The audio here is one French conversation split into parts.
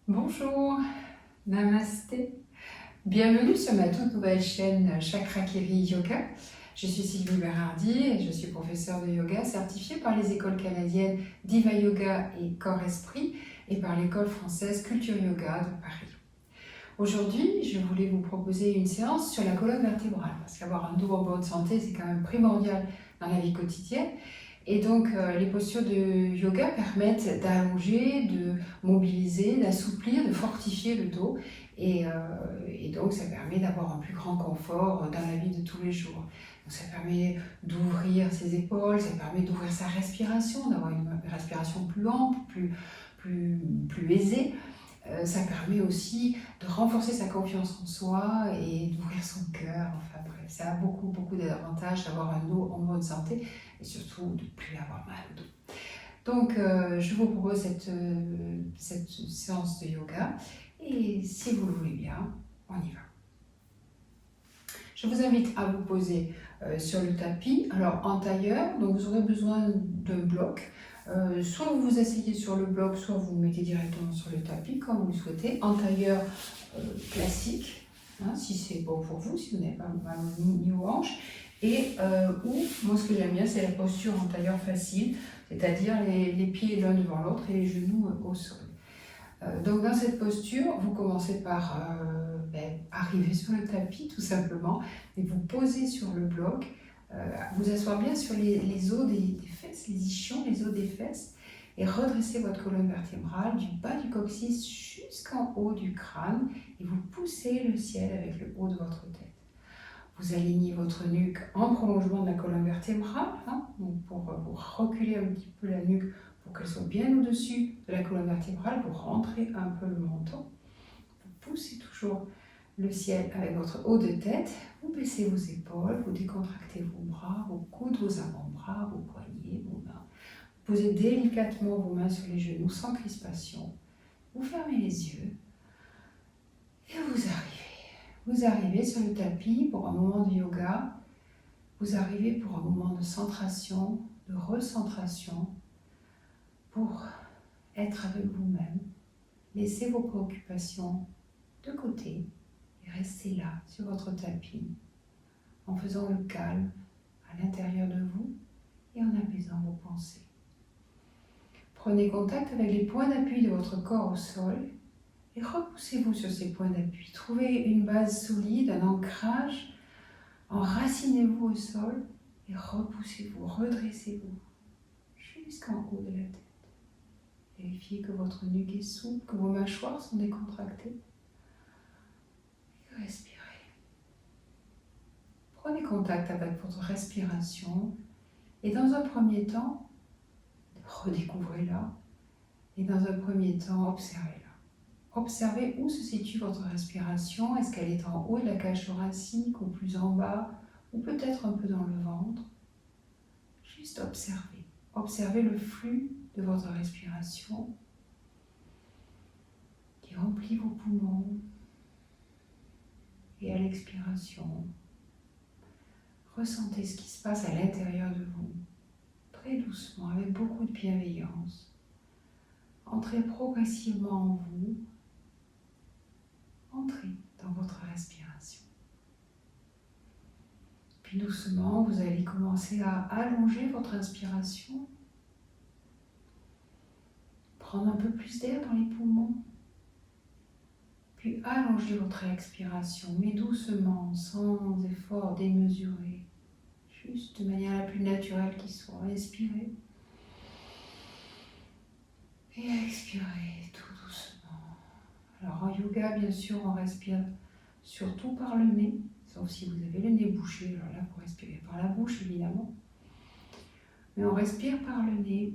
Bonjour, namasté. Bienvenue sur ma toute nouvelle chaîne Chakrakiri Yoga. Je suis Sylvie Berardi et je suis professeure de yoga certifiée par les écoles canadiennes Diva Yoga et Corps Esprit et par l'école française Culture Yoga de Paris. Aujourd'hui, je voulais vous proposer une séance sur la colonne vertébrale parce qu'avoir un dos en bonne santé, c'est quand même primordial dans la vie quotidienne. Et donc, les postures de yoga permettent d'allonger, de mobiliser, d'assouplir, de fortifier le dos. Et donc, ça permet d'avoir un plus grand confort dans la vie de tous les jours. Donc, ça permet d'ouvrir ses épaules, ça permet d'ouvrir sa respiration, d'avoir une respiration plus ample, plus aisée. Ça permet aussi de renforcer sa confiance en soi et d'ouvrir son cœur. Enfin bref, ça a beaucoup d'avantages d'avoir un dos en bonne santé et surtout de ne plus avoir mal au dos. Donc je vous propose cette séance de yoga et si vous le voulez bien, on y va. Je vous invite à vous poser sur le tapis, alors en tailleur, donc vous aurez besoin d'un bloc. Soit vous vous asseyez sur le bloc, soit vous vous mettez directement sur le tapis, comme vous le souhaitez, en tailleur classique, hein, si c'est bon pour vous, si vous n'avez pas mal ni aux hanches, et ou, moi ce que j'aime bien, c'est la posture en tailleur facile, c'est-à-dire les pieds l'un devant l'autre et les genoux au sol. Donc dans cette posture, vous commencez par arriver sur le tapis tout simplement, et vous posez sur le bloc, vous asseoir bien sur les os des fesses, les ischions, les os des fesses, et redressez votre colonne vertébrale du bas du coccyx jusqu'en haut du crâne, et vous poussez le ciel avec le haut de votre tête. Vous alignez votre nuque en prolongement de la colonne vertébrale, hein, donc pour reculer un petit peu la nuque pour qu'elle soit bien au-dessus de la colonne vertébrale, vous rentrez un peu le menton, vous poussez toujours le ciel avec votre haut de tête, vous baissez vos épaules, vous décontractez vos bras, vos coudes, vos avant-bras, vos poignets, vos mains. Vous posez délicatement vos mains sur les genoux sans crispation. Vous fermez les yeux et vous arrivez. Vous arrivez sur le tapis pour un moment de yoga. Vous arrivez pour un moment de centration, de recentration, pour être avec vous-même. Laissez vos préoccupations de côté. Restez là, sur votre tapis, en faisant le calme à l'intérieur de vous et en apaisant vos pensées. Prenez contact avec les points d'appui de votre corps au sol et repoussez-vous sur ces points d'appui. Trouvez une base solide, un ancrage, enracinez-vous au sol et repoussez-vous, redressez-vous jusqu'en haut de la tête. Vérifiez que votre nuque est souple, que vos mâchoires sont décontractées. Respirez. Prenez contact avec votre respiration et dans un premier temps, redécouvrez-la et dans un premier temps, observez-la. Observez où se situe votre respiration. Est-ce qu'elle est en haut de la cage thoracique ou plus en bas ou peut-être un peu dans le ventre? Juste observez. Observez le flux de votre respiration qui remplit vos poumons. Et à l'expiration, ressentez ce qui se passe à l'intérieur de vous, très doucement, avec beaucoup de bienveillance. Entrez progressivement en vous, entrez dans votre respiration. Puis doucement, vous allez commencer à allonger votre inspiration, prendre un peu plus d'air dans les poumons, puis allongez votre expiration, mais doucement, sans effort démesuré, juste de manière la plus naturelle qui soit. Inspirez et expirez tout doucement. Alors en yoga, bien sûr, on respire surtout par le nez, sauf si vous avez le nez bouché, alors là, vous respirez par la bouche, évidemment. Mais on respire par le nez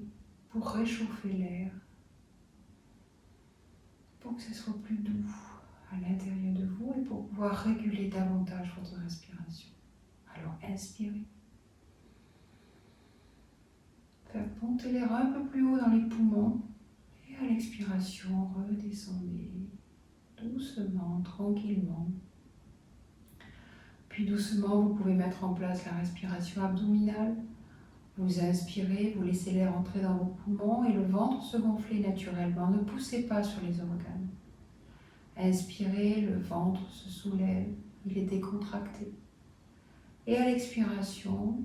pour réchauffer l'air, pour que ce soit plus doux à l'intérieur de vous et pour pouvoir réguler davantage votre respiration. Alors inspirez. Faites monter l'air un peu plus haut dans les poumons et à l'expiration, redescendez doucement, tranquillement. Puis doucement, vous pouvez mettre en place la respiration abdominale. Vous inspirez, vous laissez l'air entrer dans vos poumons et le ventre se gonfler naturellement. Ne poussez pas sur les organes. Inspirez, le ventre se soulève, il est décontracté. Et à l'expiration,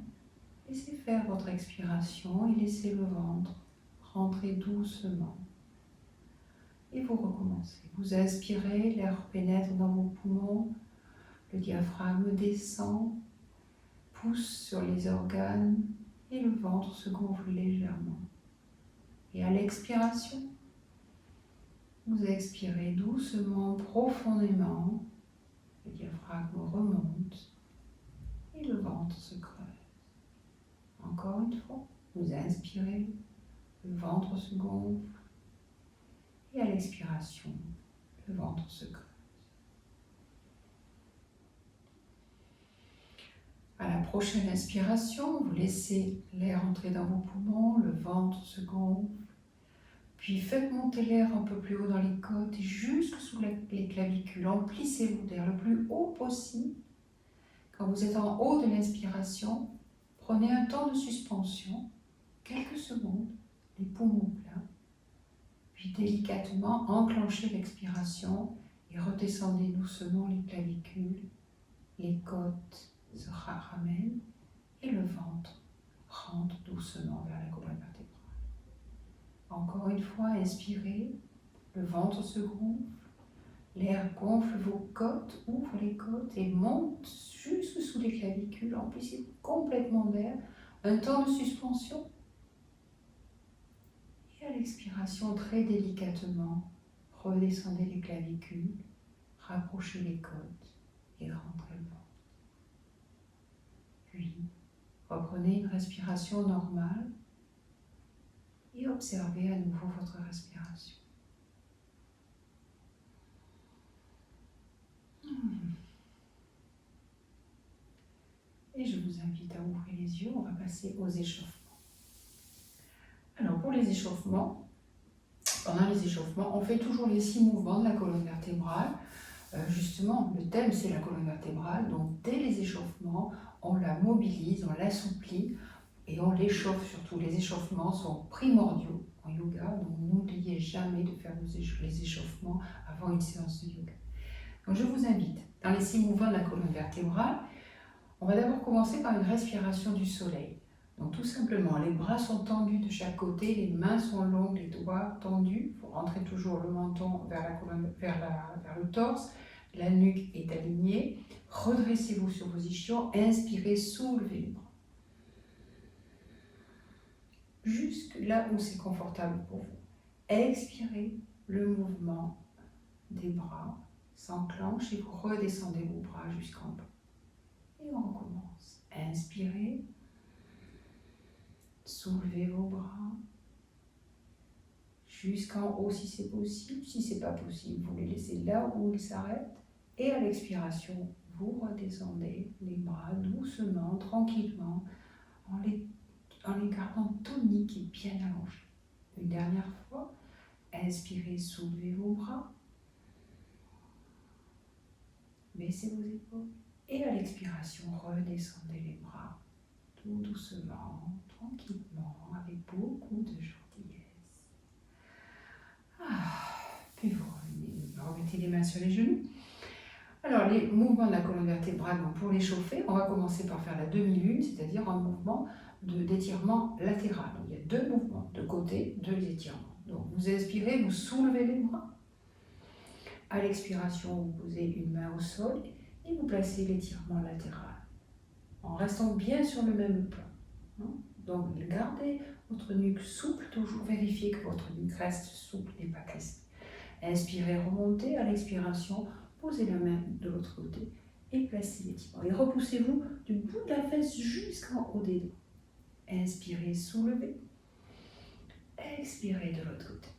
laissez faire votre expiration et laissez le ventre rentrer doucement. Et vous recommencez. Vous inspirez, l'air pénètre dans vos poumons, le diaphragme descend, pousse sur les organes et le ventre se gonfle légèrement. Et à l'expiration, vous expirez doucement, profondément, le diaphragme remonte et le ventre se creuse. Encore une fois, vous inspirez, le ventre se gonfle et à l'expiration, le ventre se creuse. À la prochaine inspiration, vous laissez l'air entrer dans vos poumons, le ventre se gonfle, puis faites monter l'air un peu plus haut dans les côtes et jusque sous les clavicules. Emplissez-vous d'air le plus haut possible. Quand vous êtes en haut de l'inspiration, prenez un temps de suspension, quelques secondes, les poumons pleins, puis délicatement enclenchez l'expiration et redescendez doucement les clavicules, les côtes se ramènent et le ventre rentre doucement vers la colonne vertébrale. Encore une fois, inspirez, le ventre se gonfle, l'air gonfle vos côtes, ouvre les côtes et monte jusque sous les clavicules, emplissez complètement d'air, un temps de suspension. Et à l'expiration, très délicatement, redescendez les clavicules, rapprochez les côtes et rentrez le ventre. Puis, reprenez une respiration normale et observez à nouveau votre respiration. Et je vous invite à ouvrir les yeux, on va passer aux échauffements. Alors pour les échauffements, pendant les échauffements, on fait toujours les 6 mouvements de la colonne vertébrale. Justement, le thème c'est la colonne vertébrale, donc dès les échauffements, on la mobilise, on l'assouplit et on l'échauffe surtout. Les échauffements sont primordiaux en yoga, donc n'oubliez jamais de faire les échauffements avant une séance de yoga. Donc je vous invite, dans les 6 mouvements de la colonne vertébrale, on va d'abord commencer par une respiration du soleil. Donc tout simplement, les bras sont tendus de chaque côté, les mains sont longues, les doigts tendus. Il faut rentrer toujours le menton vers la colonne, vers le torse. La nuque est alignée. Redressez-vous sur vos ischions. Inspirez, soulevez les bras. Jusque là où c'est confortable pour vous. Expirez, le mouvement des bras s'enclenche et vous redescendez vos bras jusqu'en bas. Et on recommence. Inspirez. Soulevez vos bras jusqu'en haut si c'est possible. Si ce n'est pas possible, vous les laissez là où ils s'arrêtent. Et à l'expiration, vous redescendez les bras doucement, tranquillement, en les gardant toniques et bien allongés. Une dernière fois, inspirez, soulevez vos bras. Baissez vos épaules. Et à l'expiration, redescendez les bras tout doucement, tranquillement, avec beaucoup de gentillesse. Puis vous remettez les mains sur les genoux. Alors les mouvements de la colonne vertébrale, donc pour les chauffer, on va commencer par faire la demi-lune, c'est-à-dire un mouvement d'étirement latéral. Donc, il y a 2 mouvements de côté, 2 étirements. Donc vous inspirez, vous soulevez les bras. À l'expiration, vous posez une main au sol et vous placez l'étirement latéral, en restant bien sur le même plan. Donc gardez votre nuque souple, toujours vérifiez que votre nuque reste souple et pas crispée. Inspirez, remontez, à l'expiration, posez la main de l'autre côté et placez l'étirement. Et repoussez-vous du bout de la fesse jusqu'en haut des doigts. Inspirez, soulevez. Expirez de l'autre côté.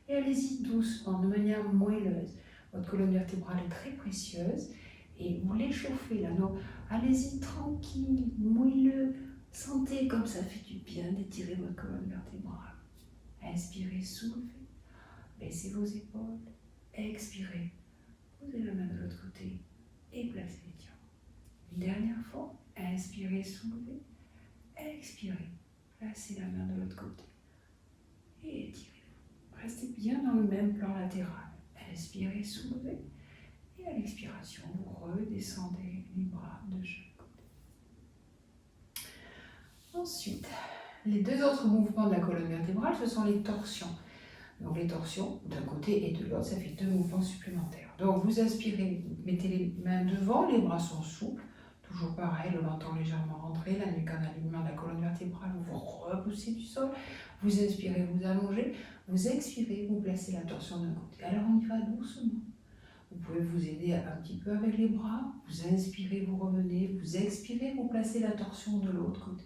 Et allez-y doucement, de manière moelleuse. Votre colonne vertébrale est très précieuse et vous l'échauffez là. Donc, allez-y tranquille, moelleux. Sentez comme ça fait du bien d'étirer votre colonne vertébrale. Inspirez, soulevez. Baissez vos épaules. Expirez. Posez la main de l'autre côté et placez l'étirement. Une dernière fois. Inspirez, soulevez. Expirez. Placez la main de l'autre côté et étirez. Restez bien dans le même plan latéral. Inspirez, soulevez. Et à l'expiration, vous redescendez les bras de chaque côté. Ensuite, les deux autres mouvements de la colonne vertébrale, ce sont les torsions. Donc les torsions d'un côté et de l'autre, ça fait deux mouvements supplémentaires. Donc vous inspirez, vous mettez les mains devant, les bras sont souples. Toujours pareil, le menton légèrement rentré, la nuque en alignement de la colonne vertébrale, vous repoussez du sol. Vous inspirez, vous allongez. Vous expirez, vous placez la torsion d'un côté. Alors on y va doucement. Vous pouvez vous aider un petit peu avec les bras. Vous inspirez, vous revenez. Vous expirez, vous placez la torsion de l'autre côté.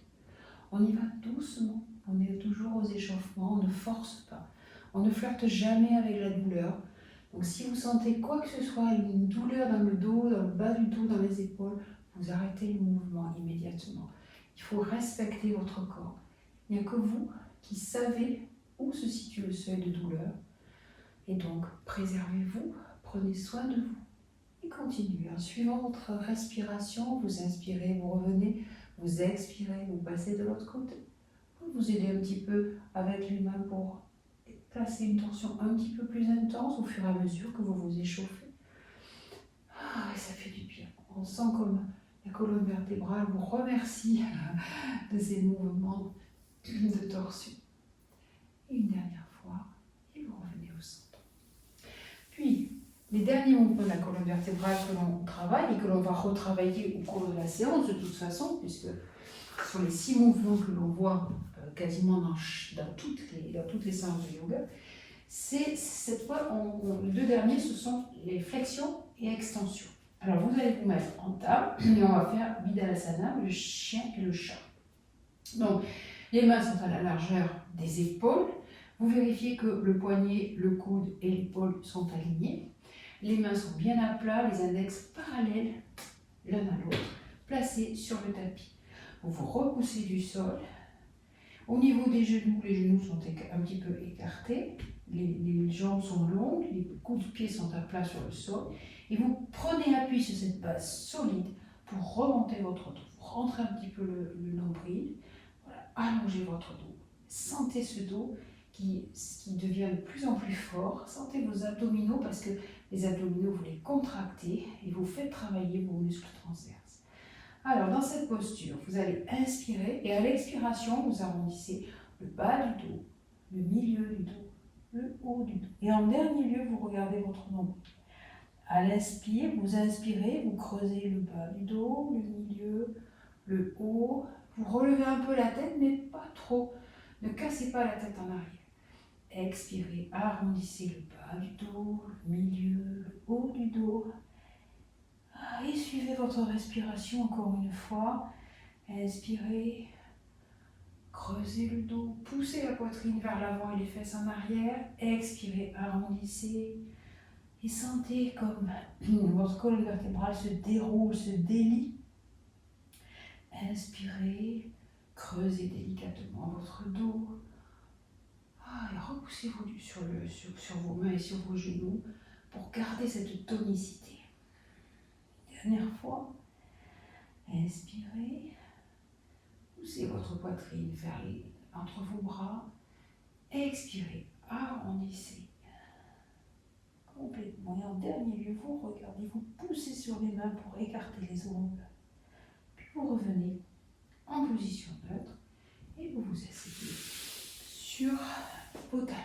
On y va doucement. On est toujours aux échauffements, on ne force pas. On ne flirte jamais avec la douleur. Donc si vous sentez quoi que ce soit, une douleur dans le dos, dans le bas du dos, dans les épaules, vous arrêtez le mouvement immédiatement. Il faut respecter votre corps. Il n'y a que vous qui savez où se situe le seuil de douleur. Et donc, préservez-vous, prenez soin de vous. Et continuez. En suivant votre respiration, vous inspirez, vous revenez, vous expirez, vous passez de l'autre côté. Vous vous aidez un petit peu avec les mains pour placer une tension un petit peu plus intense au fur et à mesure que vous vous échauffez. Ah, et ça fait du bien. On sent comme la colonne vertébrale vous remercie de ces mouvements de torsion. Et une dernière fois, et vous revenez au centre. Puis, les derniers mouvements de la colonne vertébrale que l'on travaille et que l'on va retravailler au cours de la séance de toute façon, puisque ce sont les 6 mouvements que l'on voit quasiment dans toutes les séances de yoga, c'est cette fois, les deux derniers, ce sont les flexions et extensions. Alors vous allez vous mettre en table et on va faire Vidalasana, le chien et le chat. Donc les mains sont à la largeur des épaules. Vous vérifiez que le poignet, le coude et l'épaule sont alignés. Les mains sont bien à plat, les index parallèles l'un à l'autre, placés sur le tapis. Vous vous repoussez du sol. Au niveau des genoux, les genoux sont un petit peu écartés, les jambes sont longues, les coudes de pied sont à plat sur le sol. Et vous prenez appui sur cette base solide pour remonter votre dos. Vous rentrez un petit peu le nombril, voilà, allongez votre dos. Sentez ce dos qui devient de plus en plus fort. Sentez vos abdominaux parce que les abdominaux, vous les contractez et vous faites travailler vos muscles transverses. Alors, dans cette posture, vous allez inspirer et à l'expiration, vous arrondissez le bas du dos, le milieu du dos, le haut du dos. Et en dernier lieu, vous regardez votre nombril. À l'inspire, vous inspirez, vous creusez le bas du dos, le milieu, le haut. Vous relevez un peu la tête, mais pas trop. Ne cassez pas la tête en arrière. Expirez, arrondissez le bas du dos, le milieu, le haut du dos. Et suivez votre respiration encore une fois. Inspirez, creusez le dos, poussez la poitrine vers l'avant et les fesses en arrière. Expirez, arrondissez. Et sentez comme votre colonne vertébrale se déroule, se délie. Inspirez, creusez délicatement votre dos. Et repoussez-vous sur vos mains et sur vos genoux pour garder cette tonicité. Dernière fois, inspirez, poussez votre poitrine entre vos bras, expirez, arrondissez complètement. Et en dernier lieu, vous regardez, vous poussez sur les mains pour écarter les ongles. Puis vous revenez en position neutre et vous vous asseyez sur vos talons.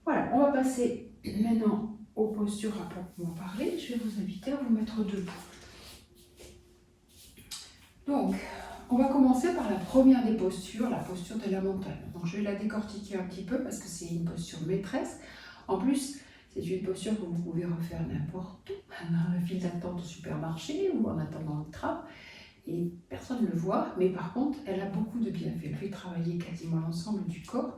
Voilà, on va passer maintenant aux postures à proprement parler. Je vais vous inviter à vous mettre debout. Donc, on va commencer par la première des postures, la posture de la montagne. Donc, je vais la décortiquer un petit peu parce que c'est une posture maîtresse. En plus, c'est une posture que vous pouvez refaire n'importe où, dans la file d'attente au supermarché ou en attendant le tram. Et personne ne le voit, mais par contre, elle a beaucoup de bienfaits. Elle fait travailler quasiment l'ensemble du corps.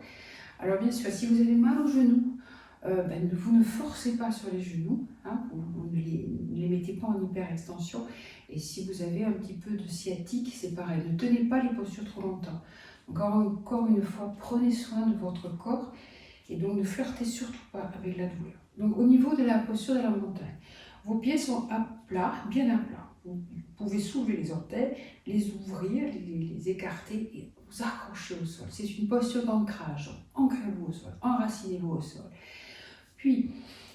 Alors bien sûr, si vous avez mal aux genoux, vous ne forcez pas sur les genoux, vous ne les mettez pas en hyperextension. Et si vous avez un petit peu de sciatique, c'est pareil, ne tenez pas les postures trop longtemps. Encore une fois, prenez soin de votre corps et donc ne flirtez surtout pas avec la douleur. Donc au niveau de la posture de la montagne, vos pieds sont à plat, bien à plat. Vous pouvez soulever les orteils, les ouvrir, les écarter et vous accrocher au sol. C'est une posture d'ancrage. Ancrez-vous au sol, enracinez-vous au sol. Puis,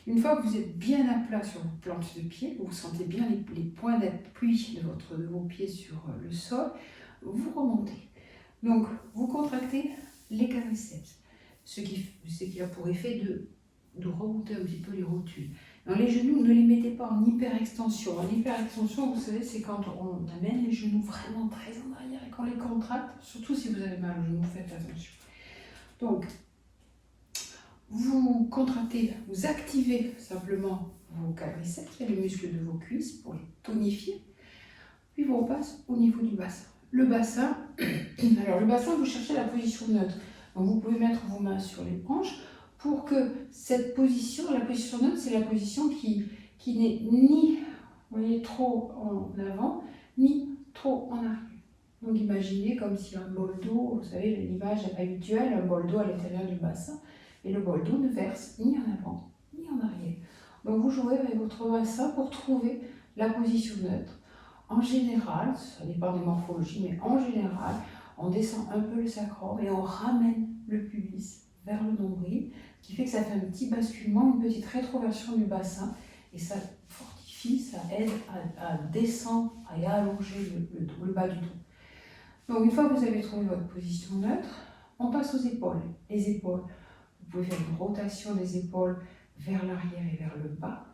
une fois que vous êtes bien à plat sur vos plantes de pied, vous sentez bien les points d'appui de vos pieds sur le sol, vous remontez. Donc, vous contractez les quadriceps, ce qui a pour effet de remonter un petit peu les rotules. Dans les genoux, ne les mettez pas en hyperextension. En hyperextension, vous savez, c'est quand on amène les genoux vraiment très en arrière et qu'on les contracte, surtout si vous avez mal aux genoux, faites attention. Donc, vous contractez, vous activez simplement vos quadriceps et les muscles de vos cuisses pour les tonifier. Puis on passe au niveau du bassin. Le bassin, alors le bassin, vous cherchez la position neutre. Donc vous pouvez mettre vos mains sur les hanches pour que cette position, la position neutre, c'est la position qui n'est ni, vous voyez, trop en avant, ni trop en arrière. Donc imaginez comme si un bol d'eau, vous savez l'image habituelle, un bol d'eau à l'intérieur du bassin, et le bol d'eau ne verse ni en avant, ni en arrière. Donc vous jouez avec votre bassin pour trouver la position neutre. En général, ça dépend des morphologies, mais en général, on descend un peu le sacrum et on ramène le pubis vers le nombril, ce qui fait que ça fait un petit basculement, une petite rétroversion du bassin, et ça fortifie, ça aide à descendre et à allonger le bas du dos. Donc une fois que vous avez trouvé votre position neutre, on passe aux épaules. Les épaules, vous pouvez faire une rotation des épaules vers l'arrière et vers le bas.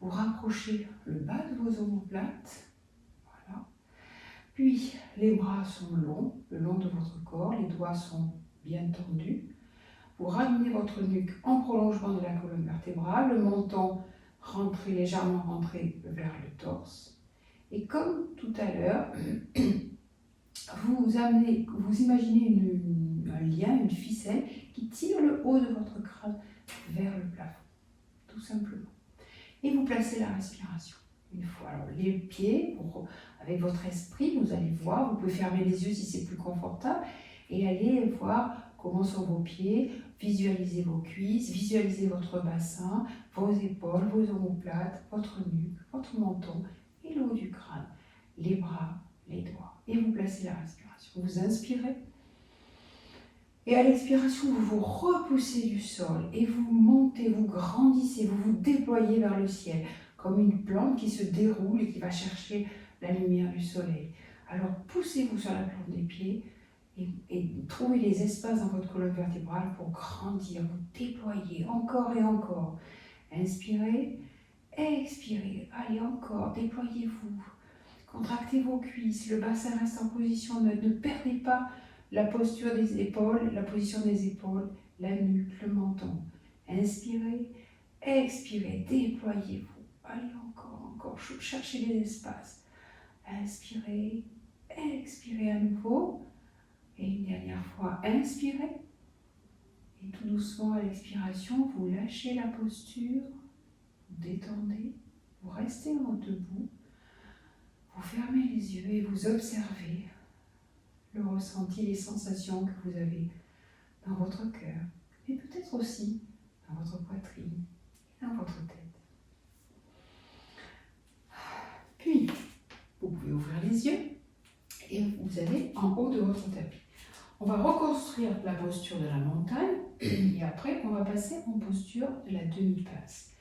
Vous rapprochez le bas de vos omoplates. Voilà. Puis les bras sont longs, le long de votre corps, les doigts sont bien tendus. Vous ramenez votre nuque en prolongement de la colonne vertébrale, le menton légèrement rentré vers le torse. Et comme tout à l'heure, vous imaginez un lien, une ficelle qui tire le haut de votre crâne vers le plafond, tout simplement. Et vous placez la respiration. Une fois, alors les pieds, avec votre esprit, vous allez voir, vous pouvez fermer les yeux si c'est plus confortable, et aller voir comment sont vos pieds, visualisez vos cuisses, visualisez votre bassin, vos épaules, vos omoplates, votre nuque, votre menton et le haut du crâne, les bras, les doigts. Et vous placez la respiration. Vous inspirez. Et à l'expiration, vous vous repoussez du sol et vous montez, vous grandissez, vous vous déployez vers le ciel, comme une plante qui se déroule et qui va chercher la lumière du soleil. Alors poussez-vous sur la plante des pieds et trouvez les espaces dans votre colonne vertébrale pour grandir, vous déployer encore et encore. Inspirez, expirez, allez encore, déployez-vous. Contractez vos cuisses, le bassin reste en position neutre. Ne perdez pas la posture des épaules, la position des épaules, la nuque, le menton. Inspirez, expirez, déployez-vous. Allez encore, cherchez les espaces. Inspirez, expirez à nouveau. Et une dernière fois, inspirez. Et tout doucement à l'expiration, vous lâchez la posture, vous détendez, vous restez debout. Vous fermez les yeux et vous observez le ressenti, les sensations que vous avez dans votre cœur, et peut-être aussi dans votre poitrine et dans votre tête. Puis, vous pouvez ouvrir les yeux et vous allez en haut de votre tapis. On va reconstruire la posture de la montagne et après on va passer en posture de la demi-passe.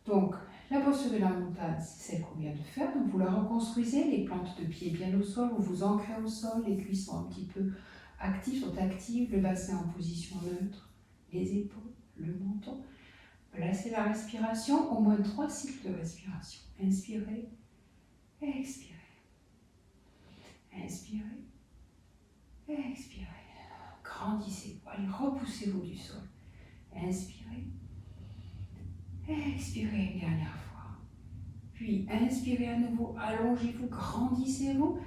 Donc, la posture de la montagne, c'est celle qu'on vient de faire. Donc, vous la reconstruisez, les plantes de pied bien au sol, vous vous ancrez au sol, les cuisses sont un petit peu actives, le bassin en position neutre, les épaules, le menton. Placez la respiration, au moins 3 cycles de respiration. Inspirez, expirez. Inspirez, expirez. Grandissez-vous, allez, repoussez-vous du sol. Inspirez. Expirez une dernière fois. Puis inspirez à nouveau, allongez-vous, grandissez-vous.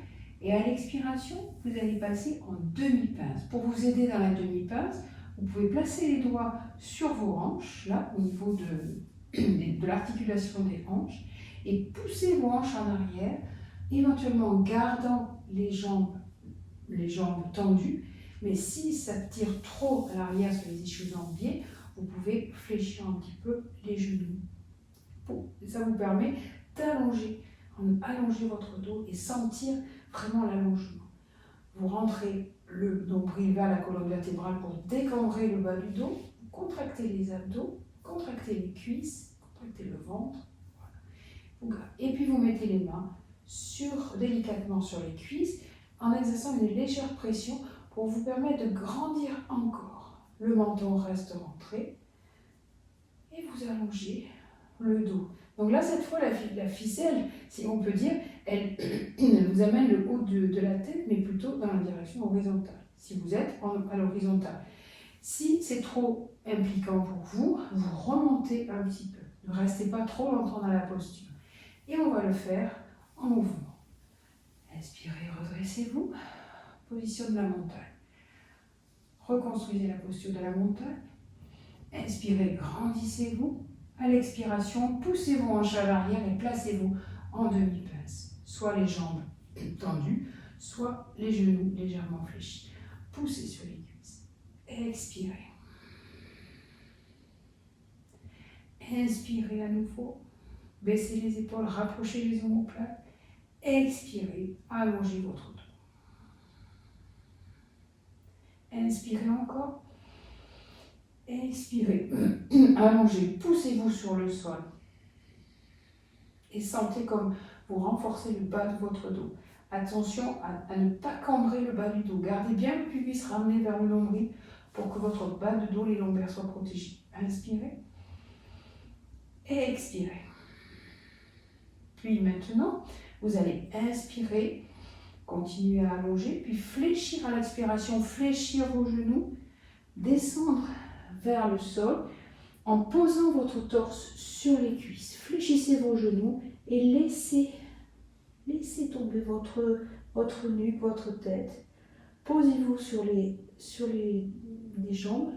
Et à l'expiration, vous allez passer en demi-pince. Pour vous aider dans la demi-pince, vous pouvez placer les doigts sur vos hanches, là, au niveau de l'articulation des hanches, et pousser vos hanches en arrière, éventuellement en gardant les jambes tendues. Mais si ça tire trop à l'arrière sur les ischio-jambiers, vous pouvez fléchir un petit peu les genoux. Ça vous permet d'allonger votre dos et sentir vraiment l'allongement. Vous rentrez le nombril vers la colonne vertébrale pour décambrer le bas du dos, vous contractez les abdos, contractez les cuisses, contractez le ventre. Voilà. Et puis vous mettez les mains délicatement sur les cuisses en exerçant une légère pression pour vous permettre de grandir encore. Le menton reste rentré et vous allongez le dos. Donc là, cette fois, la ficelle, si on peut dire, elle vous amène le haut de la tête, mais plutôt dans la direction horizontale, si vous êtes à l'horizontale. Si c'est trop impliquant pour vous, vous remontez un petit peu. Ne restez pas trop longtemps dans la posture. Et on va le faire en mouvement. Inspirez, redressez-vous. Position de la montagne. Reconstruisez la posture de la montagne. Inspirez, grandissez-vous. À l'expiration, poussez vos hanches à l'arrière et placez-vous en demi-pince. Soit les jambes tendues, soit les genoux légèrement fléchis. Poussez sur les cuisses. Expirez. Inspirez à nouveau. Baissez les épaules, rapprochez les omoplates. Expirez, allongez votre dos. Inspirez encore. Expirez, allongez, poussez-vous sur le sol. Et sentez comme vous renforcez le bas de votre dos. Attention à ne pas cambrer le bas du dos. Gardez bien le pubis ramené vers le nombril pour que votre bas de dos, les lombaires soient protégés. Inspirez. Et expirez. Puis maintenant, vous allez inspirer, continuer à allonger, puis fléchir à l'expiration, fléchir vos genoux, descendre vers le sol en posant votre torse sur les cuisses. Fléchissez vos genoux et laissez tomber votre nuque, votre tête. Posez-vous sur les jambes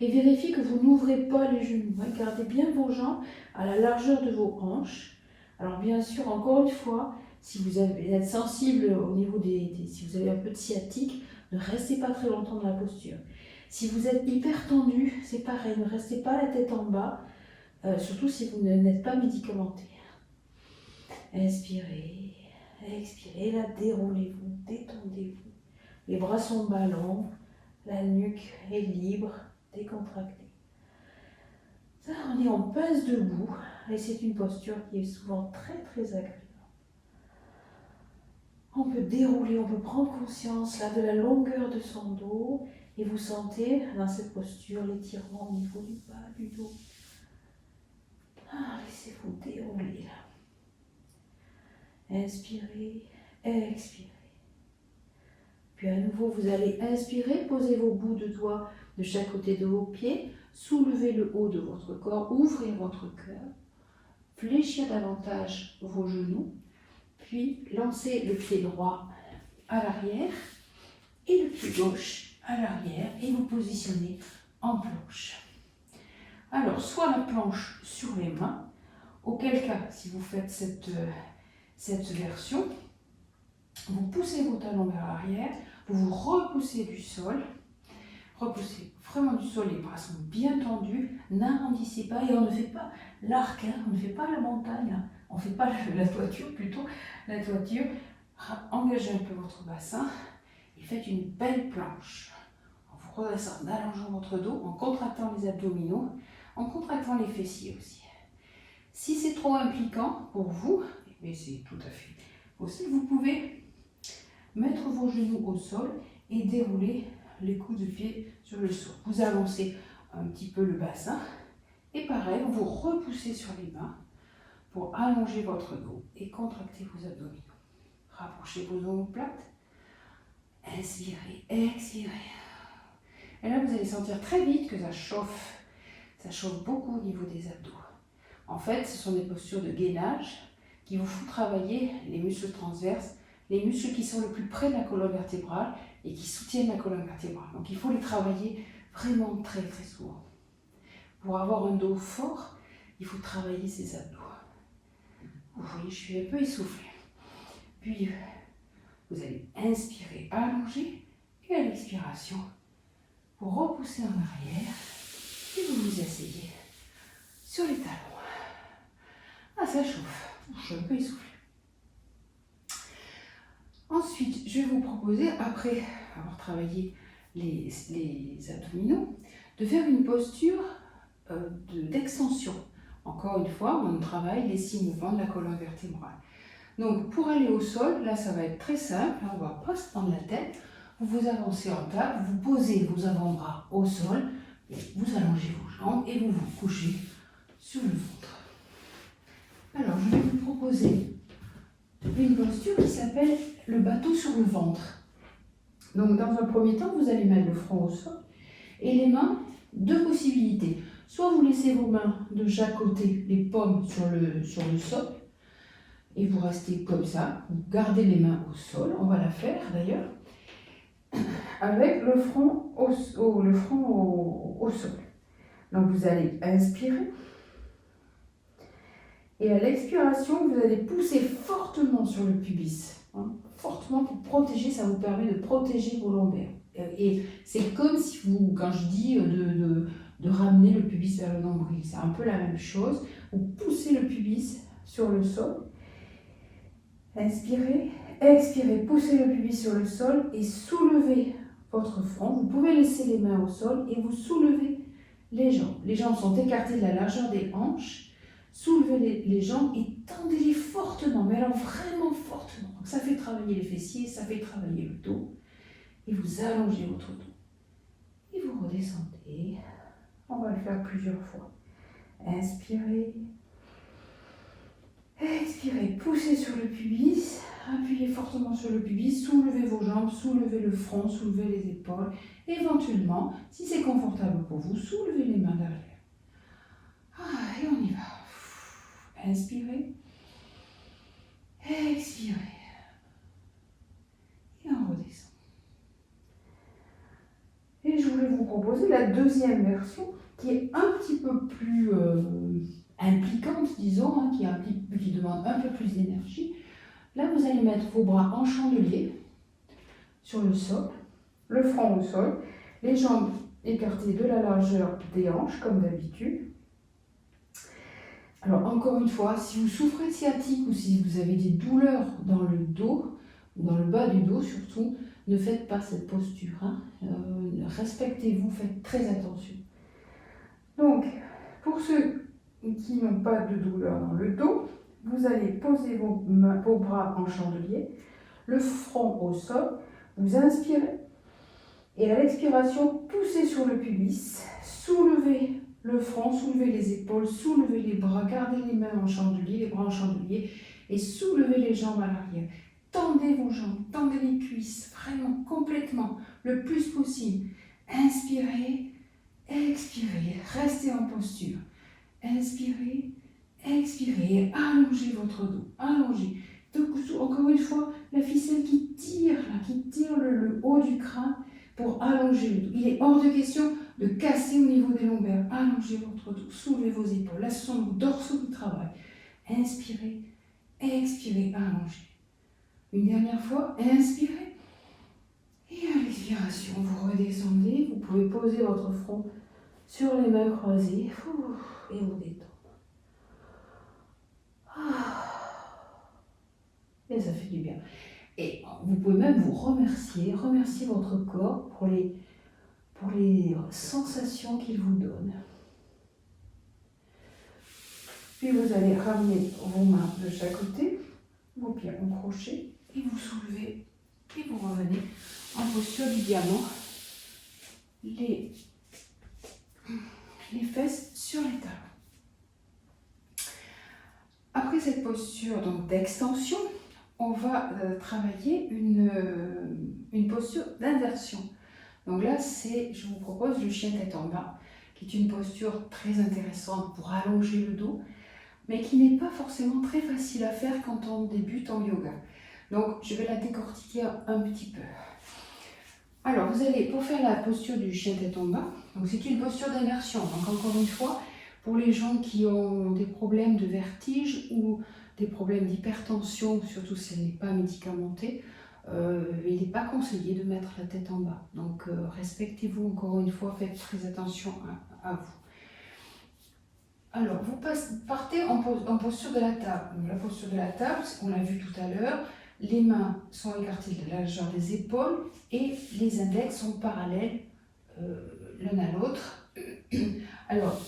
et vérifiez que vous n'ouvrez pas les genoux. Gardez bien vos jambes à la largeur de vos hanches. Alors bien sûr, encore une fois, si vous êtes sensible au niveau si vous avez un peu de sciatique, ne restez pas très longtemps dans la posture. Si vous êtes hyper tendu, c'est pareil, ne restez pas la tête en bas, surtout si vous n'êtes pas médicamenté. Inspirez, expirez, là déroulez-vous, détendez-vous. Les bras sont ballants, la nuque est libre, décontractée. Ça, on est en pince debout et c'est une posture qui est souvent très très agréable. On peut dérouler, on peut prendre conscience là de la longueur de son dos et vous sentez dans cette posture l'étirement au niveau du bas du dos. Laissez-vous dérouler là. Inspirez, expirez. Puis à nouveau, vous allez inspirer, posez vos bouts de doigts de chaque côté de vos pieds, soulevez le haut de votre corps, ouvrez votre cœur, fléchir davantage vos genoux, puis lancez le pied droit à l'arrière et le pied gauche à l'arrière et vous positionnez en planche. Alors, soit la planche sur les mains, auquel cas, si vous faites cette version, vous poussez vos talons vers l'arrière, vous vous repoussez du sol, repoussez vraiment du sol, les bras sont bien tendus, n'arrondissez pas et on ne fait pas l'arc, on ne fait pas la montagne, on ne fait pas la toiture, plutôt la toiture. Engagez un peu votre bassin et faites une belle planche. En vous redressant, en allongeant votre dos, en contractant les abdominaux, en contractant les fessiers aussi. Si c'est trop impliquant pour vous, mais c'est tout à fait possible, vous pouvez mettre vos genoux au sol et dérouler les coudes de pied sur le sol. Vous avancez un petit peu le bassin et pareil, vous repoussez sur les mains pour allonger votre dos et contracter vos abdominaux. Rapprochez vos omoplates. Inspirez, expirez. Et là, vous allez sentir très vite que ça chauffe. Ça chauffe beaucoup au niveau des abdos. En fait, ce sont des postures de gainage qui vous font travailler les muscles transverses, les muscles qui sont le plus près de la colonne vertébrale et qui soutiennent la colonne vertébrale. Donc il faut les travailler vraiment très très souvent. Pour avoir un dos fort, il faut travailler ses abdos. Vous voyez, je suis un peu essoufflée. Puis vous allez inspirer, allonger et à l'expiration, vous repoussez en arrière et vous vous asseyez sur les talons. Ça chauffe, je suis un peu essoufflée. Ensuite, je vais vous proposer, après avoir travaillé les abdominaux, de faire une posture d'extension. Encore une fois, on travaille les 6 mouvements de la colonne vertébrale. Donc pour aller au sol, là ça va être très simple, on ne va pas se prendre la tête. Vous vous avancez en table, vous posez vos avant-bras au sol, vous allongez vos jambes et vous vous couchez sur le ventre. Alors je vais vous proposer une posture qui s'appelle le bateau sur le ventre. Donc dans un premier temps, vous allez mettre le front au sol et les mains, 2 possibilités. Soit vous laissez vos mains de chaque côté, les paumes sur le sol, et vous restez comme ça, vous gardez les mains au sol, on va la faire d'ailleurs, avec le front au sol. Donc vous allez inspirer, et à l'expiration, vous allez pousser fortement sur le pubis, hein, fortement pour protéger, ça vous permet de protéger vos lombaires. Et c'est comme si vous, quand je dis de ramener le pubis vers le nombril, c'est un peu la même chose. Vous poussez le pubis sur le sol, inspirez, expirez, poussez le pubis sur le sol et soulevez votre front. Vous pouvez laisser les mains au sol et vous soulevez les jambes. Les jambes sont écartées de la largeur des hanches. Soulevez les jambes et tendez-les fortement, mais alors vraiment fortement. Donc ça fait travailler les fessiers, ça fait travailler le dos. Et vous allongez votre dos. Et vous redescendez. On va le faire plusieurs fois. Inspirez. Expirez, poussez sur le pubis. Appuyez fortement sur le pubis. Soulevez vos jambes, soulevez le front, soulevez les épaules. Éventuellement, si c'est confortable pour vous, soulevez les mains derrière. Et on y va. Inspirez, expirez, et on redescend. Et je voulais vous proposer la deuxième version, qui est un petit peu plus impliquante, disons, hein, qui demande un peu plus d'énergie. Là, vous allez mettre vos bras en chandelier sur le sol, le front au sol, les jambes écartées de la largeur des hanches, comme d'habitude. Alors encore une fois, si vous souffrez de sciatique ou si vous avez des douleurs dans le dos, ou dans le bas du dos surtout, ne faites pas cette posture. Hein. Respectez-vous, faites très attention. Donc, pour ceux qui n'ont pas de douleur dans le dos, vous allez poser vos bras en chandelier, le front au sol, vous inspirez et à l'expiration, poussez sur le pubis, soulevez le front, soulevez les épaules, soulevez les bras, gardez les mains en chandelier, les bras en chandelier et soulevez les jambes à l'arrière. Tendez vos jambes, tendez les cuisses, vraiment complètement, le plus possible. Inspirez, expirez, restez en posture. Inspirez, expirez, allongez votre dos, allongez. Donc, encore une fois, la ficelle qui tire le haut du crâne pour allonger le dos. Il est hors de question de casser au niveau des lombaires. Allongez votre dos, soulevez vos épaules. Là, ce sont vos dorsaux qui travaillent. Inspirez, expirez, allongez. Une dernière fois, inspirez. Et à l'expiration, vous redescendez. Vous pouvez poser votre front sur les mains croisées et vous détendre. Et ça fait du bien. Et vous pouvez même vous remercier votre corps pour les sensations qu'il vous donne. Puis vous allez ramener vos mains de chaque côté, vos pieds en crochet, et vous soulevez, et vous revenez en posture du diamant, les fesses sur les talons. Après cette posture d'extension, on va travailler une posture d'inversion. Donc là, je vous propose le chien tête en bas, qui est une posture très intéressante pour allonger le dos, mais qui n'est pas forcément très facile à faire quand on débute en yoga. Donc, je vais la décortiquer un petit peu. Alors, vous allez, pour faire la posture du chien tête en bas, donc c'est une posture d'inversion. Donc, encore une fois, pour les gens qui ont des problèmes de vertige ou des problèmes d'hypertension, surtout si elle n'est pas médicamentée, il n'est pas conseillé de mettre la tête en bas. Donc, respectez-vous encore une fois, faites très attention à vous. Alors, vous partez en posture de la table. Donc, la posture de la table, on l'a vu tout à l'heure, les mains sont écartées de la largeur des épaules et les index sont parallèles l'un à l'autre. Alors,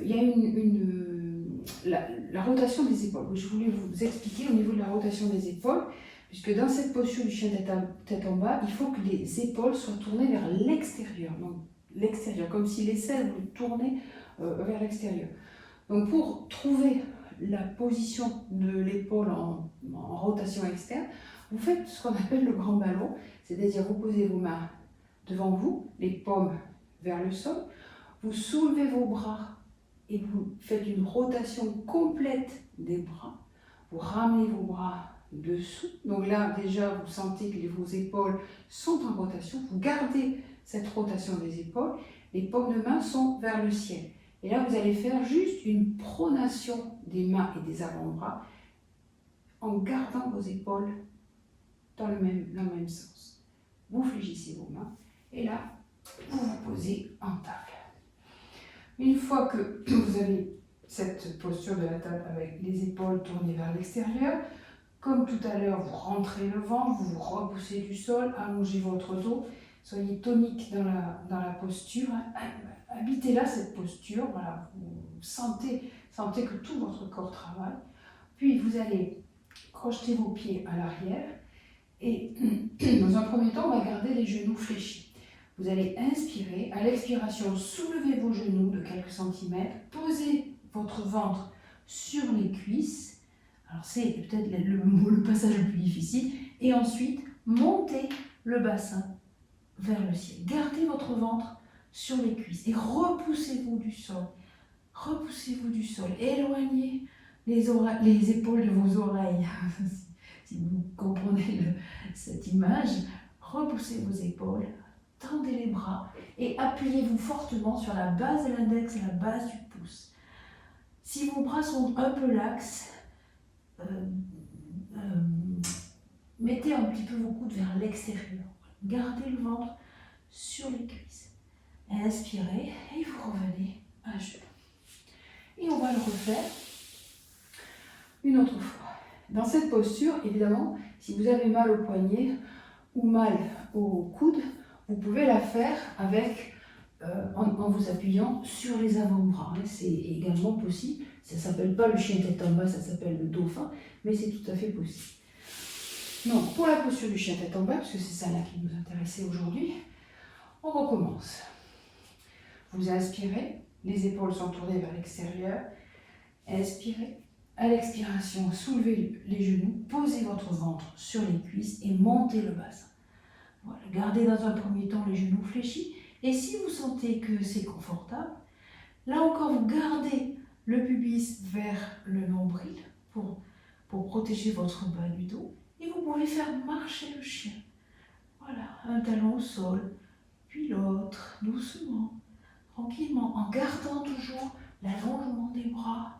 il y a la rotation des épaules. Je voulais vous expliquer au niveau de la rotation des épaules, puisque dans cette posture du chien tête en bas, il faut que les épaules soient tournées vers l'extérieur. Donc l'extérieur, comme si l'aisselle vous tournait vers l'extérieur. Donc pour trouver la position de l'épaule en rotation externe, vous faites ce qu'on appelle le grand ballon, c'est-à-dire vous posez vos mains devant vous, les paumes vers le sol, vous soulevez vos bras et vous faites une rotation complète des bras, vous ramenez vos bras dessous, donc là déjà vous sentez que vos épaules sont en rotation, vous gardez cette rotation des épaules, les paumes de main sont vers le ciel. Et là vous allez faire juste une pronation des mains et des avant-bras en gardant vos épaules dans le même sens. Vous fléchissez vos mains et là vous vous posez en table. Une fois que vous avez cette posture de la table avec les épaules tournées vers l'extérieur, comme tout à l'heure, vous rentrez le ventre, vous vous repoussez du sol, allongez votre dos, soyez tonique dans la posture, habitez-là cette posture, voilà, vous sentez que tout votre corps travaille. Puis vous allez crocheter vos pieds à l'arrière et dans un premier temps, on va garder les genoux fléchis. Vous allez inspirer, à l'expiration, soulevez vos genoux de quelques centimètres, posez votre ventre sur les cuisses. Alors c'est peut-être le passage le plus difficile. Et ensuite, montez le bassin vers le ciel. Gardez votre ventre sur les cuisses et repoussez-vous du sol. Repoussez-vous du sol. Éloignez les épaules de vos oreilles. Si vous comprenez cette image, repoussez vos épaules. Tendez les bras et appuyez-vous fortement sur la base de l'index et la base du pouce. Si vos bras sont un peu laxes, mettez un petit peu vos coudes vers l'extérieur. Gardez le ventre sur les cuisses. Inspirez et vous revenez à genoux. Et on va le refaire une autre fois. Dans cette posture, évidemment, si vous avez mal au poignet ou mal au coude, vous pouvez la faire avec, en vous appuyant sur les avant-bras. C'est également possible. Ça ne s'appelle pas le chien tête en bas, ça s'appelle le dauphin, mais c'est tout à fait possible. Donc, pour la posture du chien tête en bas, parce que c'est celle-là qui nous intéressait aujourd'hui, on recommence. Vous inspirez, les épaules sont tournées vers l'extérieur. Inspirez. À l'expiration, soulevez les genoux, posez votre ventre sur les cuisses et montez le bassin. Voilà, gardez dans un premier temps les genoux fléchis. Et si vous sentez que c'est confortable, là encore, vous gardez le pubis vers le nombril pour protéger votre bas du dos. Et vous pouvez faire marcher le chien. Voilà, un talon au sol, puis l'autre, doucement, tranquillement, en gardant toujours l'allongement des bras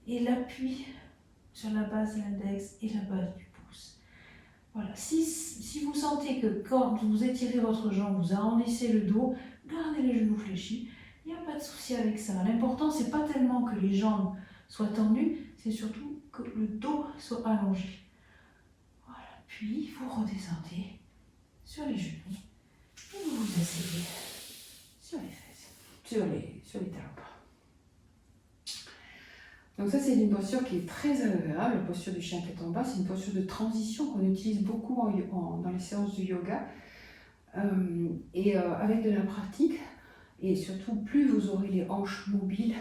et l'appui sur la base de l'index et la base du pouce. Voilà. Si vous sentez que quand vous étirez votre jambe, vous arrondissez le dos, gardez les genoux fléchis, il n'y a pas de souci avec ça. L'important, c'est pas tellement que les jambes soient tendues, c'est surtout que le dos soit allongé. Voilà. Puis, vous redescendez sur les genoux et vous vous asseyez sur les fesses, sur les talons. Donc ça, c'est une posture qui est très agréable, la posture du chien tête en bas. C'est une posture de transition qu'on utilise beaucoup dans les séances de yoga. Avec de la pratique, et surtout plus vous aurez les hanches mobiles,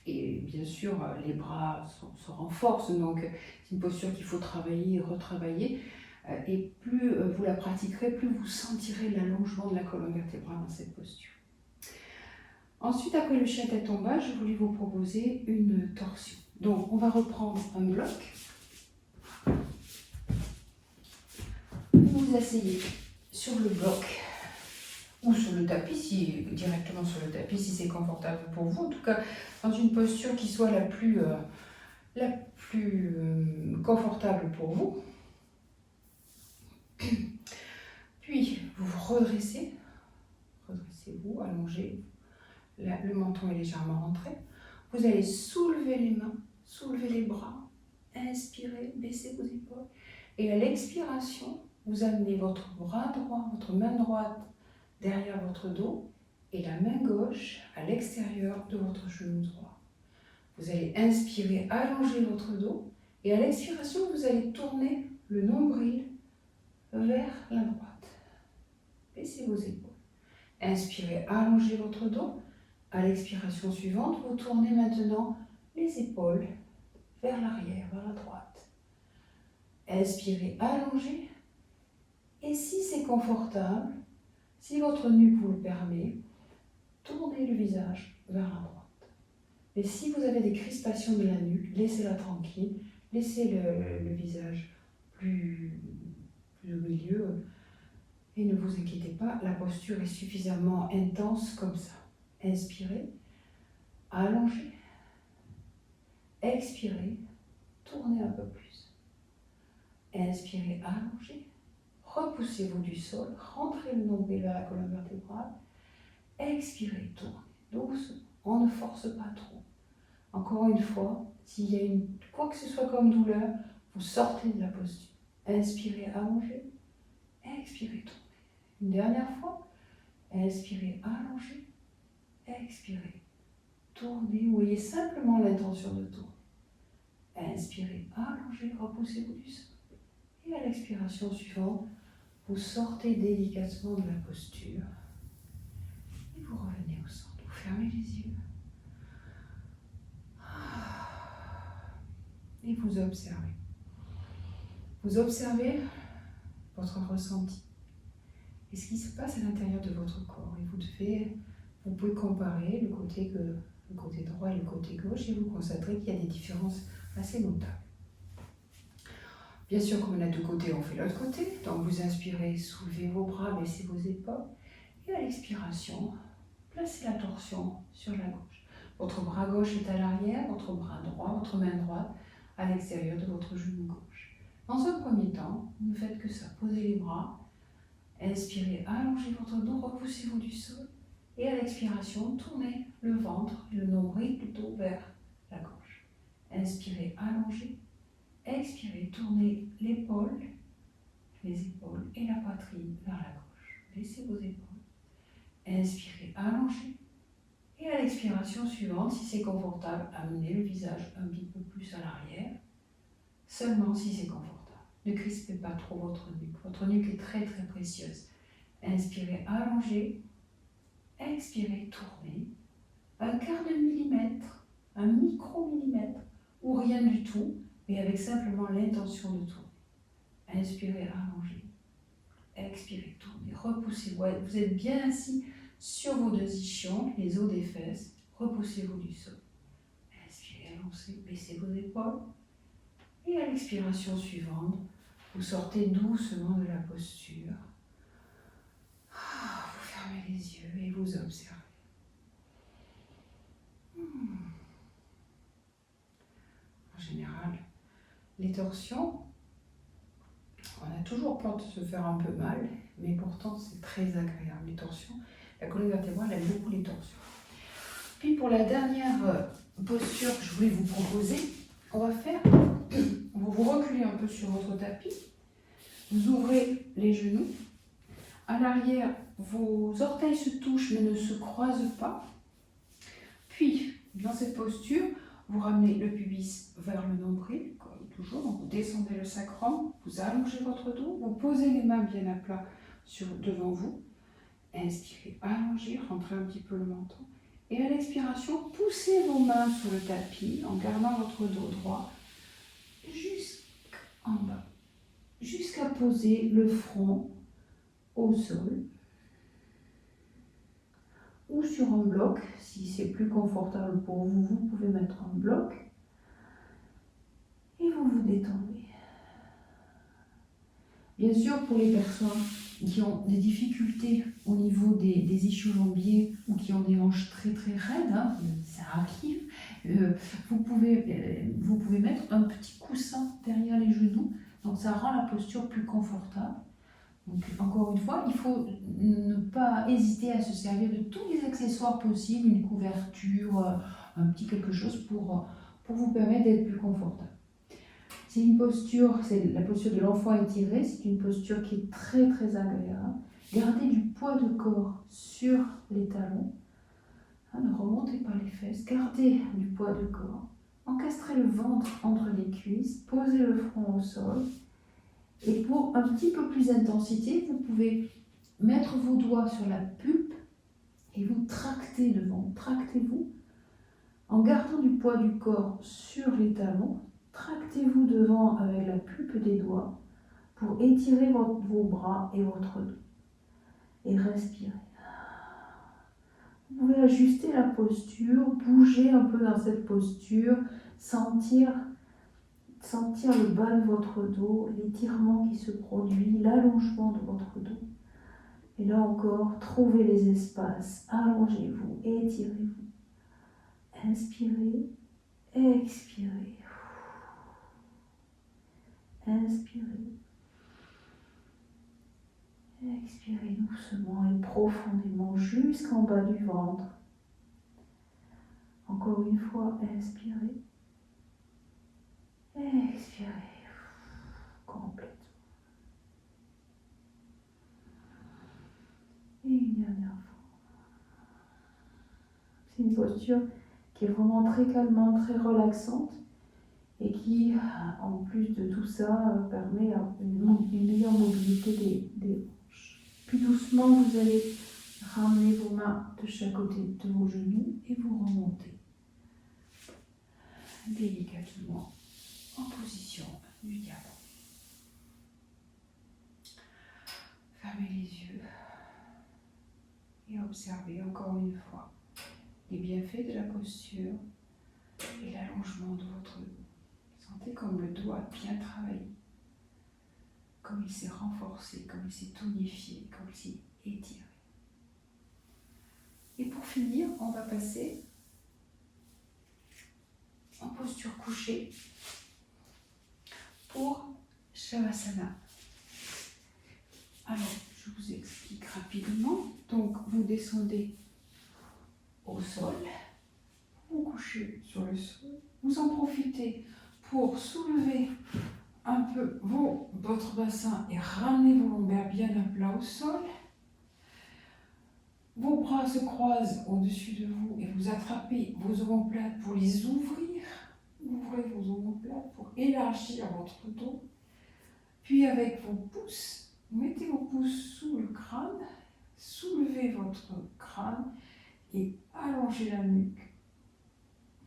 et bien sûr les bras se renforcent, donc c'est une posture qu'il faut travailler et retravailler. Et plus vous la pratiquerez, plus vous sentirez l'allongement de la colonne vertébrale dans cette posture. Ensuite, après le chien tête en bas, je voulais vous proposer une torsion. Donc, on va reprendre un bloc. Vous vous asseyez sur le bloc ou sur le tapis, directement sur le tapis, si c'est confortable pour vous. En tout cas, dans une posture qui soit la plus confortable pour vous. Puis, vous vous redressez. Redressez-vous, allongez. Le menton est légèrement rentré. Vous allez soulever les mains, soulever les bras, inspirez, baissez vos épaules. Et à l'expiration, vous amenez votre bras droit, votre main droite derrière votre dos et la main gauche à l'extérieur de votre genou droit. Vous allez inspirer, allonger votre dos et à l'expiration, vous allez tourner le nombril vers la droite. Baissez vos épaules. Inspirez, allongez votre dos. À l'expiration suivante, vous tournez maintenant les épaules vers l'arrière, vers la droite. Inspirez, allongez. Et si c'est confortable, si votre nuque vous le permet, tournez le visage vers la droite. Et si vous avez des crispations de la nuque, laissez-la tranquille. Laissez le visage plus au milieu. Et ne vous inquiétez pas, la posture est suffisamment intense comme ça. Inspirez, allongez, expirez, tournez un peu plus. Inspirez, allongez, repoussez-vous du sol, rentrez le nombril vers la colonne vertébrale. Expirez, tournez, doucement, on ne force pas trop. Encore une fois, s'il y a quoi que ce soit comme douleur, vous sortez de la posture. Inspirez, allongez, expirez, tournez. Une dernière fois, inspirez, allongez, expirez, tournez, voyez simplement l'intention de tourner. Inspirez, allongez, repoussez-vous du sol. Et à l'expiration suivante, vous sortez délicatement de la posture et vous revenez au centre. Vous fermez les yeux et vous observez. Vous observez votre ressenti et ce qui se passe à l'intérieur de votre corps. Et vous pouvez comparer le côté droit et le côté gauche et vous constaterez qu'il y a des différences assez notables. Bien sûr, comme on a deux côtés, on fait l'autre côté. Donc vous inspirez, soulevez vos bras, baissez vos épaules. Et à l'expiration, placez la torsion sur la gauche. Votre bras gauche est à l'arrière, votre bras droit, votre main droite à l'extérieur de votre genou gauche. Dans un premier temps, vous ne faites que ça. Posez les bras, inspirez, allongez votre dos, repoussez-vous du sol. Et à l'expiration, tournez le ventre et le nombril plutôt vers la gauche. Inspirez, allongez. Expirez, tournez les épaules et la poitrine vers la gauche. Baissez vos épaules. Inspirez, allongez. Et à l'expiration suivante, si c'est confortable, amenez le visage un petit peu plus à l'arrière. Seulement si c'est confortable. Ne crispez pas trop votre nuque. Votre nuque est très très précieuse. Inspirez, allongez. Expirez, tournez. Un quart de millimètre, un micro-millimètre ou rien du tout, mais avec simplement l'intention de tourner. Inspirez, allongez. Expirez, tournez. Repoussez. Vous êtes bien assis sur vos deux ischions, les os des fesses. Repoussez-vous du sol. Inspirez, allongez. Baissez vos épaules. Et à l'expiration suivante, vous sortez doucement de la posture. Vous fermez les yeux et vous observez. En général, les torsions, on a toujours peur de se faire un peu mal, mais pourtant c'est très agréable. Les torsions, la colonne vertébrale aime beaucoup les torsions. Puis pour la dernière posture que je voulais vous proposer, on va faire, vous vous reculez un peu sur votre tapis, vous ouvrez les genoux, à l'arrière, vos orteils se touchent mais ne se croisent pas. Puis, dans cette posture, vous ramenez le pubis vers le nombril, comme toujours, donc vous descendez le sacrum, vous allongez votre dos, vous posez les mains bien à plat devant vous. Inspirez, allongez, rentrez un petit peu le menton. Et à l'expiration, poussez vos mains sur le tapis en gardant votre dos droit jusqu'en bas, jusqu'à poser le front au sol ou sur un bloc. Si c'est plus confortable pour vous, vous pouvez mettre un bloc et vous vous détendez. Bien sûr, pour les personnes qui ont des difficultés au niveau des ischio-jambiers ou qui ont des hanches très très raides, ça arrive, vous pouvez mettre un petit coussin derrière les genoux, donc ça rend la posture plus confortable. Donc encore une fois, il faut ne pas hésiter à se servir de tous les accessoires possibles, une couverture, un petit quelque chose pour vous permettre d'être plus confortable. C'est une posture, c'est la posture de l'enfant étiré, c'est une posture qui est très très agréable Gardez du poids de corps sur les talons. Ne remontez pas les fesses. Gardez du poids de corps. Encastrez le ventre entre les cuisses. Posez le front au sol. Et pour un petit peu plus d'intensité, vous pouvez mettre vos doigts sur la pulpe et vous tractez devant. Tractez-vous en gardant du poids du corps sur les talons. Tractez-vous devant avec la pulpe des doigts pour étirer vos bras et votre dos. Et respirez. Vous pouvez ajuster la posture, bouger un peu dans cette posture, sentir le bas de votre dos, l'étirement qui se produit, l'allongement de votre dos. Et là encore, trouvez les espaces, allongez-vous, étirez-vous. Inspirez, expirez. Inspirez. Expirez doucement et profondément jusqu'en bas du ventre. Encore une fois, inspirez. Expirez. Complètement. Et une dernière fois. C'est une posture qui est vraiment très calmante, très relaxante et qui, en plus de tout ça, permet une meilleure mobilité des hanches. Puis doucement, vous allez ramener vos mains de chaque côté de vos genoux et vous remontez délicatement en position du diamant. Fermez les yeux et observez encore une fois les bienfaits de la posture et l'allongement de votre dos. Sentez comme le dos a bien travaillé, comme il s'est renforcé, comme il s'est tonifié, comme il s'est étiré. Et pour finir, on va passer en posture couchée pour Shavasana. Alors, je vous explique rapidement. Donc, vous descendez au sol, vous couchez sur le sol, vous en profitez pour soulever un peu votre bassin et ramener vos lombaires bien à plat au sol. Vos bras se croisent au-dessus de vous et vous attrapez vos omoplates pour les ouvrir. Ouvrez vos omoplates pour élargir votre dos. Puis avec vos pouces, mettez vos pouces sous le crâne, soulevez votre crâne et allongez la nuque.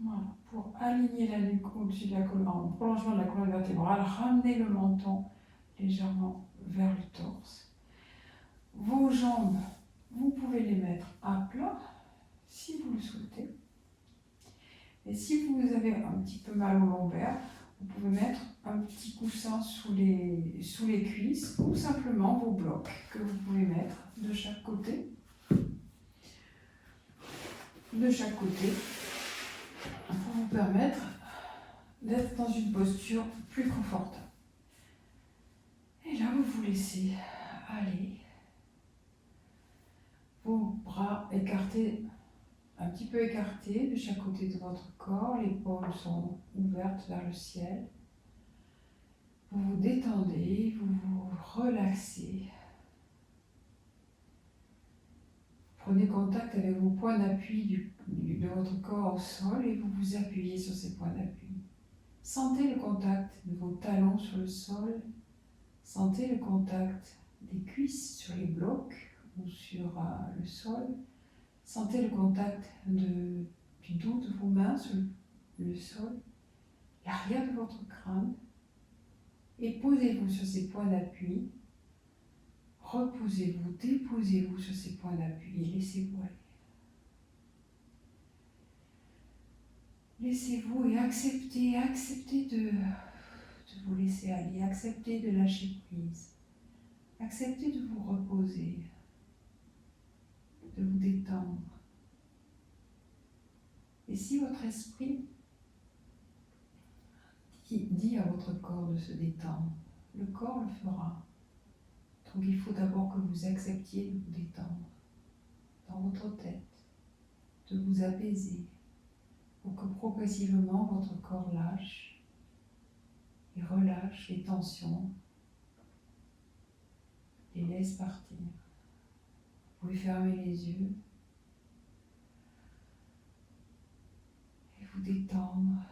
Voilà, pour aligner la nuque au-dessus de la colonne, en prolongement de la colonne vertébrale, ramenez le menton légèrement vers le torse. Vos jambes, vous pouvez les mettre à plat si vous le souhaitez. Et si vous avez un petit peu mal au lombaire, vous pouvez mettre un petit coussin sous les cuisses ou simplement vos blocs que vous pouvez mettre de chaque côté. Pour vous permettre d'être dans une posture plus confortable. Et là, vous vous laissez aller. Vos bras écartés, un petit peu écartés de chaque côté de votre corps. Les épaules sont ouvertes vers le ciel. Vous vous détendez, vous vous relaxez. Prenez contact avec vos points d'appui de votre corps au sol et vous vous appuyez sur ces points d'appui. Sentez le contact de vos talons sur le sol. Sentez le contact des cuisses sur les blocs ou sur le sol. Sentez le contact du dos de vos mains sur le sol, l'arrière de votre crâne. Et posez-vous sur ces points d'appui. Reposez-vous, déposez-vous sur ces points d'appui et laissez-vous aller. Laissez-vous et acceptez de vous laisser aller, acceptez de lâcher prise, acceptez de vous reposer, de vous détendre. Et si votre esprit dit à votre corps de se détendre, le corps le fera. Donc il faut d'abord que vous acceptiez de vous détendre dans votre tête, de vous apaiser, pour que progressivement votre corps lâche et relâche les tensions, les laisse partir. Vous pouvez fermer les yeux et vous détendre,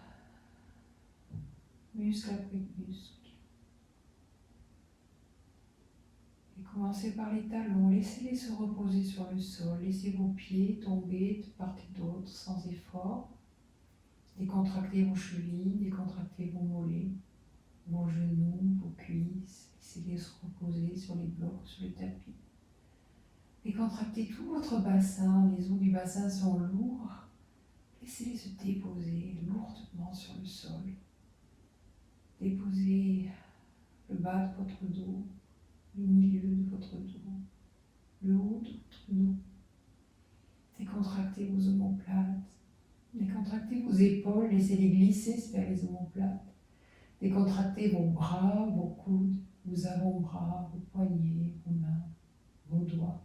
muscle après muscle. Et commencez par les talons, laissez-les se reposer sur le sol, laissez vos pieds tomber de part et d'autre sans effort. Décontractez vos chevilles, décontractez vos mollets, vos genoux, vos cuisses, laissez-les se reposer sur les blocs, sur le tapis. Décontractez tout votre bassin, les os du bassin sont lourds, laissez-les se déposer lourdement sur le sol. Déposez le bas de votre dos, le milieu de votre dos, le haut de votre dos. Décontractez vos omoplates, décontractez vos épaules, laissez-les glisser vers les omoplates. Décontractez vos bras, vos coudes, vos avant-bras, vos poignets, vos mains, vos doigts.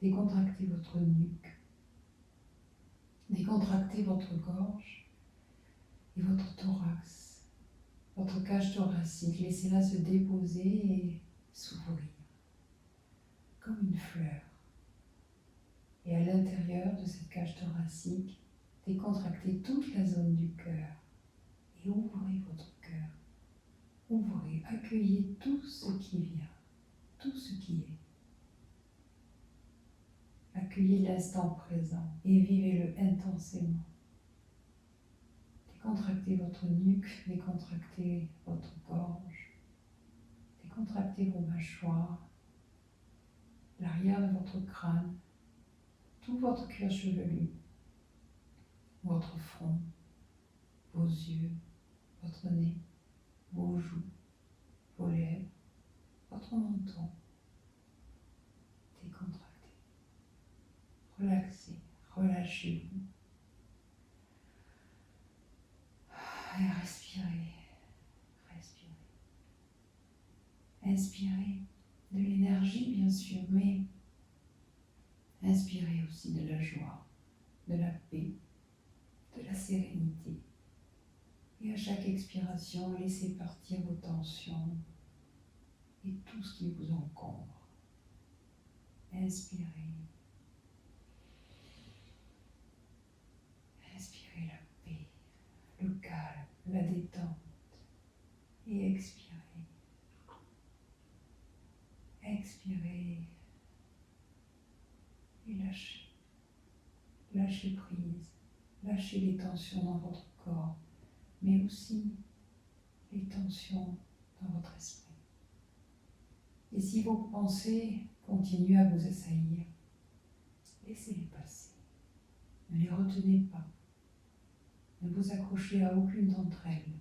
Décontractez votre nuque. Décontractez votre gorge et votre thorax, votre cage thoracique. Laissez-la se déposer et s'ouvrir comme une fleur. Et à l'intérieur de cette cage thoracique, décontractez toute la zone du cœur et ouvrez votre cœur. Ouvrez, accueillez tout ce qui vient, tout ce qui est. Accueillez l'instant présent et vivez-le intensément. Décontractez votre nuque, décontractez votre gorge, décontractez vos mâchoires, l'arrière de votre crâne, tout votre cuir chevelu, votre front, vos yeux, votre nez, vos joues, vos lèvres, votre menton. Décontractez. Relaxez, relâchez-vous. Et respirez, respirez. Inspirez de l'énergie, bien sûr, mais inspirez aussi de la joie, de la paix, de la sérénité. Et à chaque expiration, laissez partir vos tensions et tout ce qui vous encombre. Inspirez. Inspirez la paix, le calme, la détente. Et expirez. Expirez. Et lâchez. Lâchez prise. Lâchez les tensions dans votre corps, mais aussi les tensions dans votre esprit. Et si vos pensées continuent à vous assaillir, laissez-les passer. Ne les retenez pas. Ne vous accrochez à aucune d'entre elles.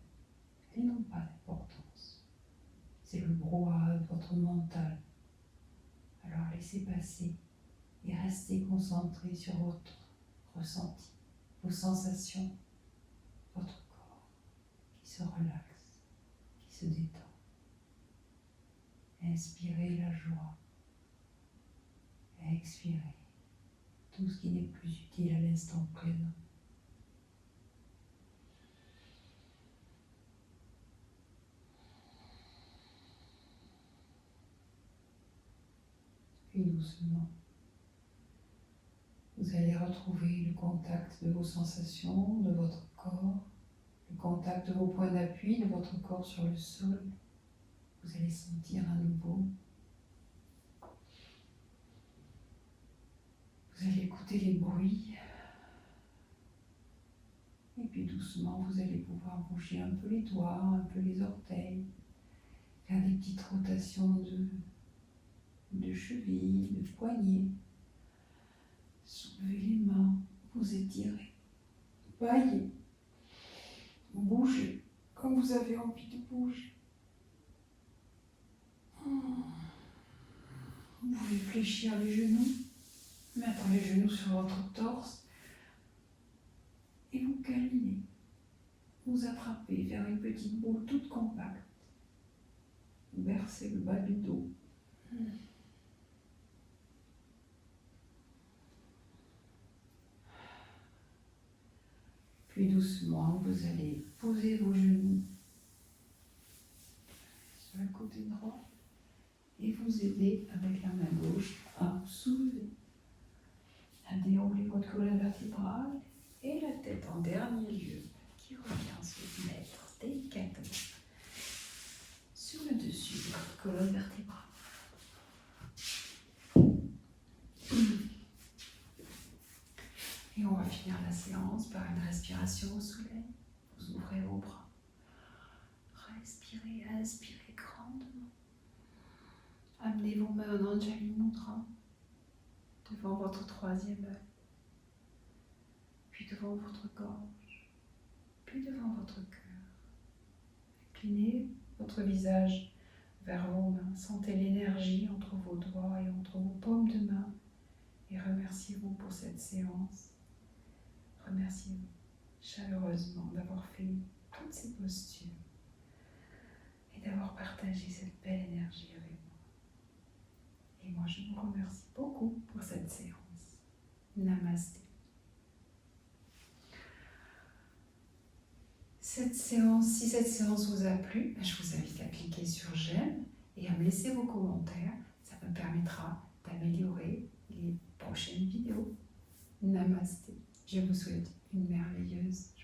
Elles n'ont pas d'importance. C'est le brouhaha de votre mental. Alors laissez passer et restez concentré sur votre ressenti, vos sensations, votre corps qui se relaxe, qui se détend. Inspirez la joie. Expirez tout ce qui n'est plus utile à l'instant présent. Puis doucement, vous allez retrouver le contact de vos sensations, de votre corps, le contact de vos points d'appui, de votre corps sur le sol. Vous allez sentir à nouveau. Vous allez écouter les bruits. Et puis doucement, vous allez pouvoir bouger un peu les doigts, un peu les orteils, faire des petites rotations de chevilles, de poignets. Soulevez les mains, vous étirez, baillez, bougez comme vous avez envie de bouger. Vous pouvez fléchir les genoux, mettre les genoux sur votre torse et vous câliner. Vous attrapez vers une petite boule toute compacte. Vous versez le bas du dos. Puis doucement, vous allez poser vos genoux sur le côté droit et vous aider avec la main gauche à vous soulever, à dérouler votre colonne vertébrale et la tête en dernier lieu qui revient se mettre délicatement sur le dessus de votre colonne vertébrale. Et on va finir la séance par une respiration au soleil. Vous ouvrez vos bras. Respirez, inspirez grandement. Amenez vos mains en Anjali Mudra devant votre troisième œil, puis devant votre gorge, puis devant votre cœur. Inclinez votre visage vers vos mains. Sentez l'énergie entre vos doigts et entre vos paumes de main et remerciez-vous pour cette séance. Remerciez-vous chaleureusement d'avoir fait toutes ces postures et d'avoir partagé cette belle énergie avec moi. Et moi, je vous remercie beaucoup pour cette séance. Namasté. Si cette séance vous a plu, je vous invite à cliquer sur j'aime et à me laisser vos commentaires. Ça me permettra d'améliorer les prochaines vidéos. Namasté. Je vous souhaite une merveilleuse journée.